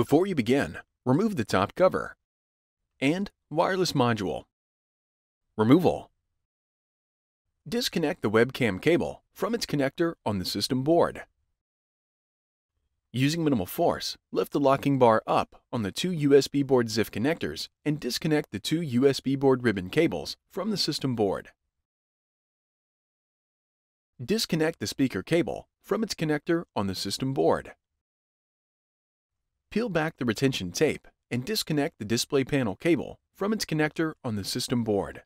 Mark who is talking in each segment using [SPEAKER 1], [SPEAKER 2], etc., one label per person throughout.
[SPEAKER 1] Before you begin, remove the top cover and wireless module. Removal. Disconnect the webcam cable from its connector on the system board. Using minimal force, lift the locking bar up on the two USB board ZIF connectors and disconnect the two USB board ribbon cables from the system board. Disconnect the speaker cable from its connector on the system board. Peel back the retention tape and disconnect the display panel cable from its connector on the system board.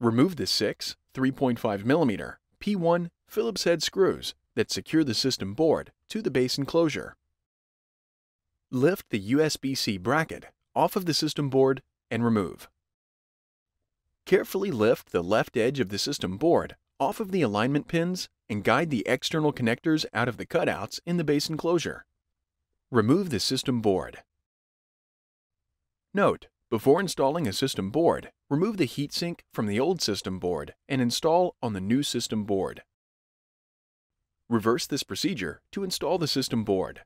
[SPEAKER 1] Remove the 6 3.5mm P1 Phillips head screws that secure the system board to the base enclosure. Lift the USB-C bracket off of the system board and remove. Carefully lift the left edge of the system board off of the alignment pins and guide the external connectors out of the cutouts in the base enclosure. Remove the system board. Note: before installing a system board, remove the heatsink from the old system board and install on the new system board. Reverse this procedure to install the system board.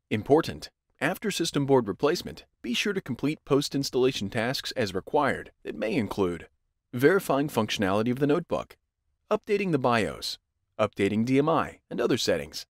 [SPEAKER 1] Important: after system board replacement, be sure to complete post-installation tasks as required that may include verifying functionality of the notebook, updating the BIOS, updating DMI and other settings,